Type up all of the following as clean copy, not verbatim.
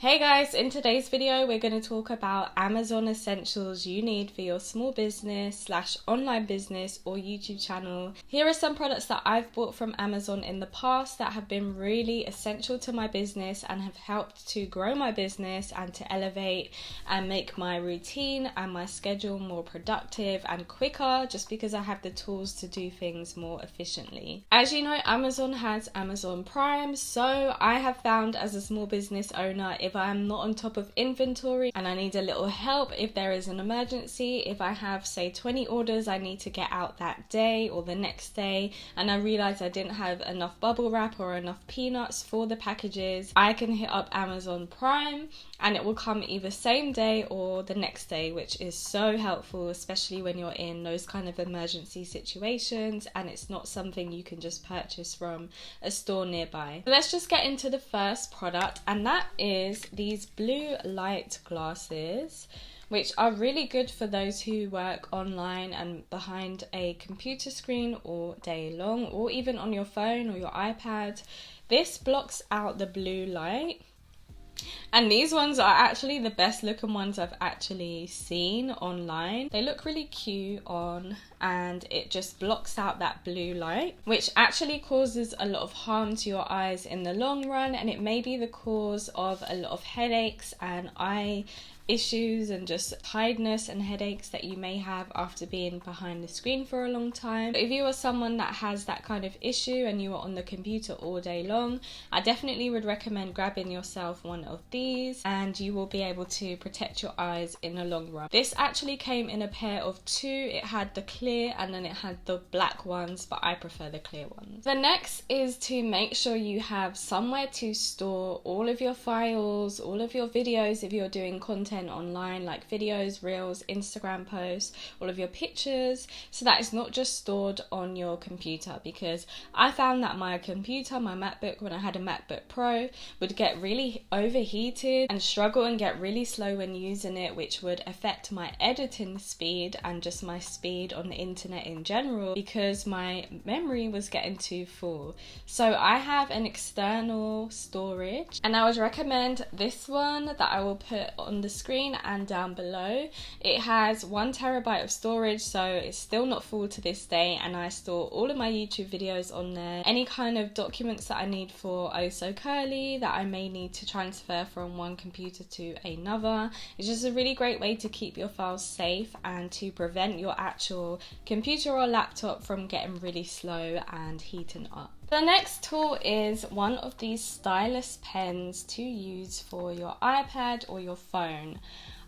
Hey guys, in today's video we're going to talk about Amazon essentials you need for your small business / online business or YouTube channel. Here are some products that I've bought from Amazon in the past that have been really essential to my business and have helped to grow my business and to elevate and make my routine and my schedule more productive and quicker, just because I have the tools to do things more efficiently. As you know, Amazon has Amazon Prime, so I have found as a small business owner, if I'm not on top of inventory and I need a little help if there is an emergency, if I have say 20 orders I need to get out that day or the next day and I realize I didn't have enough bubble wrap or enough peanuts for the packages, I can hit up Amazon Prime and it will come either same day or the next day, which is so helpful, especially when you're in those kind of emergency situations and it's not something you can just purchase from a store nearby. So let's just get into the first product, and that is these blue light glasses, which are really good for those who work online and behind a computer screen all day long, or even on your phone or your iPad. This blocks out the blue light. And these ones are actually the best looking ones I've actually seen online. They look really cute on, and it just blocks out that blue light, which actually causes a lot of harm to your eyes in the long run, and it may be the cause of a lot of headaches and eye issues and just tiredness and headaches that you may have after being behind the screen for a long time. If you are someone that has that kind of issue and you are on the computer all day long, I definitely would recommend grabbing yourself one of these, and you will be able to protect your eyes in the long run. This actually came in a pair of two. It had the clear and then it had the black ones, but I prefer the clear ones. The next is to make sure you have somewhere to store all of your files, all of your videos if you're doing content online, like videos, reels, Instagram posts, all of your pictures, so that it's not just stored on your computer, because I found that my computer, my MacBook, when I had a MacBook Pro, would get really overheated and struggle and get really slow when using it, which would affect my editing speed and just my speed on the internet in general, because my memory was getting too full. So I have an external storage, and I would recommend this one that I will put on the screen and down below. It has 1 terabyte of storage, so it's still not full to this day, and I store all of my YouTube videos on there, any kind of documents that I need for Oso Curly that I may need to transfer from one computer to another. It's just a really great way to keep your files safe and to prevent your actual computer or laptop from getting really slow and heating up. The next tool is one of these stylus pens to use for your iPad or your phone.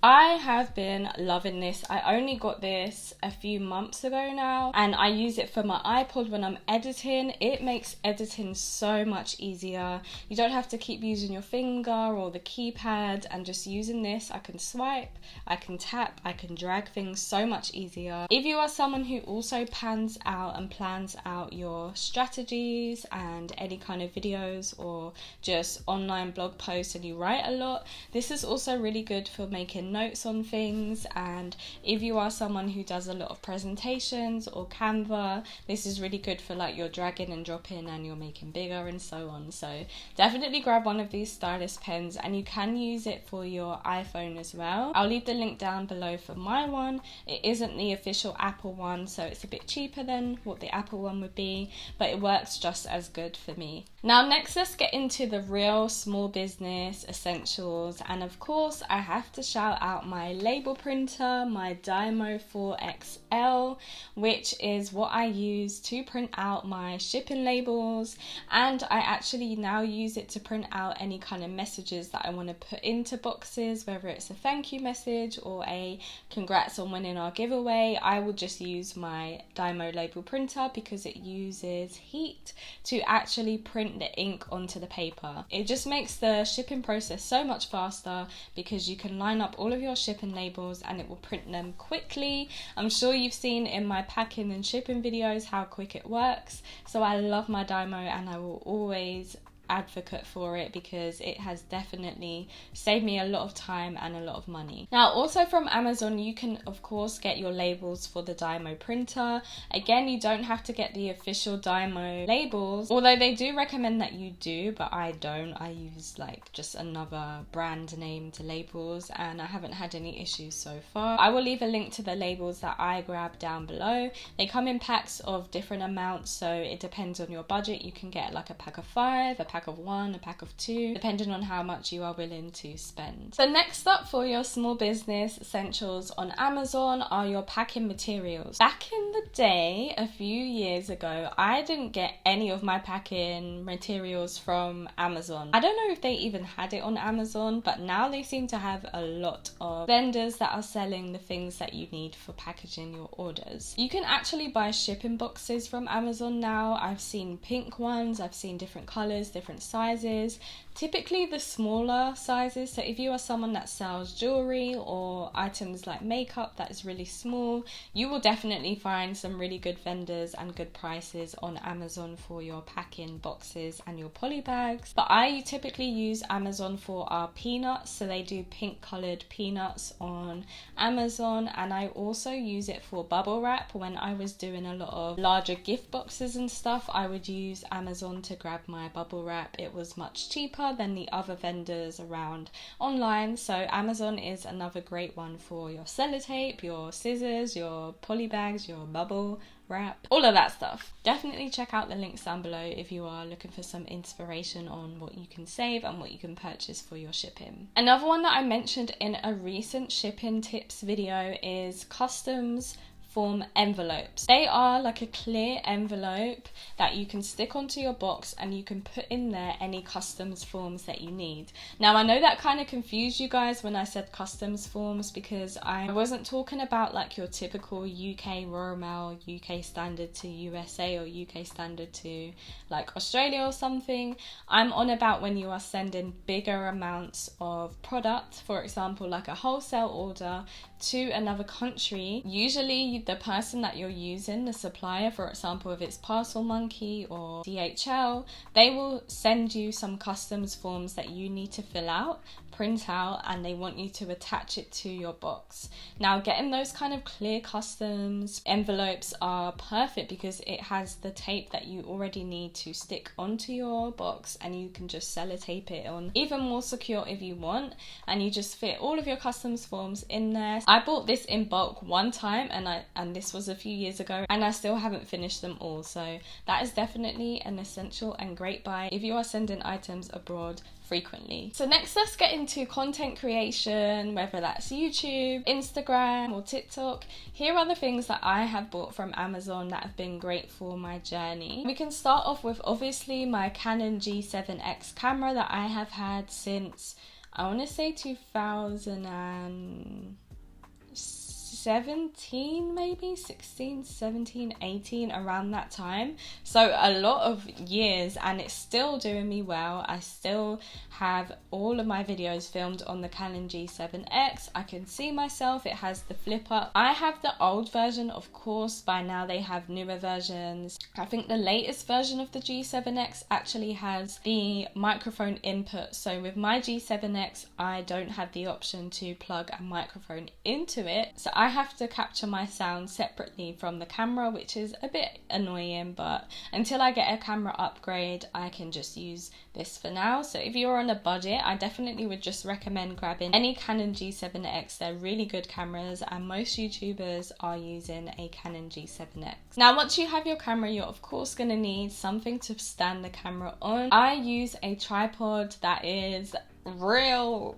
I have been loving this. I only got this a few months ago now, and I use it for my iPod when I'm editing. It makes editing so much easier. You don't have to keep using your finger or the keypad, and just using this, I can swipe, I can tap, I can drag things so much easier. If you are someone who also pans out and plans out your strategies and any kind of videos or just online blog posts and you write a lot, this is also really good for making notes on things. And if you are someone who does a lot of presentations or Canva, this is really good for like your dragging and dropping and you're making bigger and so on. So definitely grab one of these stylus pens, and you can use it for your iPhone as well. I'll leave the link down below for my one. It isn't the official Apple one, so it's a bit cheaper than what the Apple one would be, but it works just as good for me. Now next, let's get into the real small business essentials, and of course I have to shout out my label printer, my DYMO 4XL, which is what I use to print out my shipping labels, and I actually now use it to print out any kind of messages that I want to put into boxes, whether it's a thank you message or a congrats on winning our giveaway. I will just use my DYMO label printer because it uses heat to actually print the ink onto the paper. It just makes the shipping process so much faster because you can line up all of your shipping labels and it will print them quickly. I'm sure you've seen in my packing and shipping videos how quick it works, so I love my DYMO and I will always advocate for it because it has definitely saved me a lot of time and a lot of money. Now also from Amazon you can of course get your labels for the DYMO printer. Again, you don't have to get the official DYMO labels, although they do recommend that you do, but I don't. I use like just another brand named labels and I haven't had any issues so far. I will leave a link to the labels that I grabbed down below. They come in packs of different amounts, so it depends on your budget. You can get like a pack of 5, a pack of 1, a pack of 2, depending on how much you are willing to spend. So next up for your small business essentials on Amazon are your packing materials. Back in the day, a few years ago, I didn't get any of my packing materials from Amazon. I don't know if they even had it on Amazon, but now they seem to have a lot of vendors that are selling the things that you need for packaging your orders. You can actually buy shipping boxes from Amazon now. I've seen pink ones, I've seen different colors, different sizes, typically the smaller sizes. So if you are someone that sells jewelry or items like makeup that is really small, you will definitely find some really good vendors and good prices on Amazon for your packing boxes and your poly bags. But I typically use Amazon for our peanuts, so they do pink colored peanuts on Amazon, and I also use it for bubble wrap. When I was doing a lot of larger gift boxes and stuff, I would use Amazon to grab my bubble wrap. It was much cheaper than the other vendors around online, so Amazon is another great one for your sellotape, your scissors, your poly bags, your bubble wrap, all of that stuff. Definitely check out the links down below if you are looking for some inspiration on what you can save and what you can purchase for your shipping. Another one that I mentioned in a recent shipping tips video is customs form envelopes. They are like a clear envelope that you can stick onto your box and you can put in there any customs forms that you need. Now I know that kind of confused you guys when I said customs forms, because I wasn't talking about like your typical UK Royal Mail, UK standard to USA or UK standard to like Australia or something. I'm on about when you are sending bigger amounts of product, for example like a wholesale order to another country. Usually the person that you're using, the supplier, for example if it's Parcel Monkey or DHL, they will send you some customs forms that you need to fill out, print out, and they want you to attach it to your box. Now getting those kind of clear customs envelopes are perfect because it has the tape that you already need to stick onto your box, and you can just sellotape it on even more secure if you want, and you just fit all of your customs forms in there. I bought this in bulk one time and this was a few years ago, and I still haven't finished them all, so that is definitely an essential and great buy if you are sending items abroad frequently. So next, let's get into content creation, whether that's YouTube, Instagram or TikTok. Here are the things that I have bought from Amazon that have been great for my journey. We can start off with obviously my Canon G7X camera that I have had since, I want to say 2017, maybe 16, 17, 18, around that time. So a lot of years, and it's still doing me well. I still have all of my videos filmed on the Canon G7X. I can see myself, it has the flip up. I have the old version, of course. By now they have newer versions. I think the latest version of the G7X actually has the microphone input. So with my G7X, I don't have the option to plug a microphone into it. So I have to capture my sound separately from the camera, which is a bit annoying, but until I get a camera upgrade, I can just use this for now. So if you're on a budget, I definitely would just recommend grabbing any Canon G7X. They're really good cameras, and most YouTubers are using a Canon G7X. Now once you have your camera, you're of course going to need something to stand the camera on. I use a tripod that is real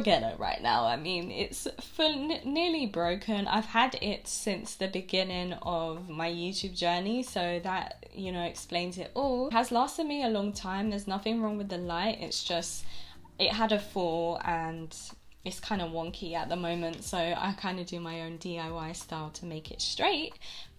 ghetto right now. I mean, it's nearly broken. I've had it since the beginning of my YouTube journey, so that, you know, explains it all. It has lasted me a long time. There's nothing wrong with the light, it's just it had a fall and it's kind of wonky at the moment, so I kind of do my own DIY style to make it straight.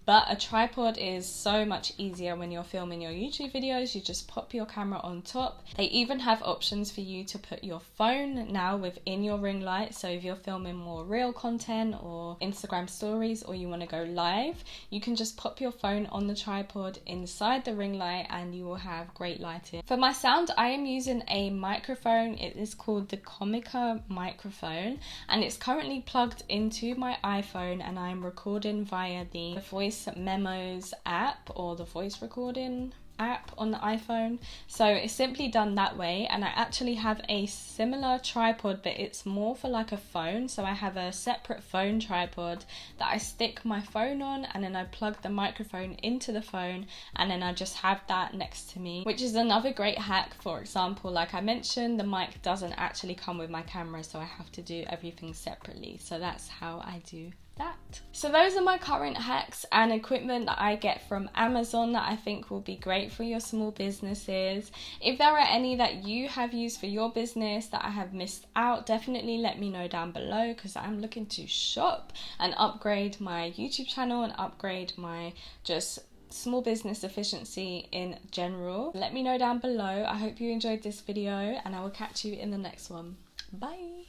But a tripod is so much easier when you're filming your YouTube videos. You just pop your camera on top. They even have options for you to put your phone now within your ring light. So if you're filming more reel content or Instagram stories, or you want to go live, you can just pop your phone on the tripod inside the ring light and you will have great lighting. For my sound, I am using a microphone. It is called the Comica microphone, and it's currently plugged into my iPhone, and I'm recording via the voice memos app, or the voice recording app on the iPhone. So it's simply done that way. And I actually have a similar tripod, but it's more for like a phone. So I have a separate phone tripod that I stick my phone on, and then I plug the microphone into the phone, and then I just have that next to me, which is another great hack. For example, like I mentioned, the mic doesn't actually come with my camera, so I have to do everything separately. So that's how I do that. So those are my current hacks and equipment that I get from Amazon that I think will be great for your small businesses. If there are any that you have used for your business that I have missed out, definitely let me know down below, because I'm looking to shop and upgrade my YouTube channel and upgrade my just small business efficiency in general. Let me know down below. I hope you enjoyed this video, and I will catch you in the next one. Bye.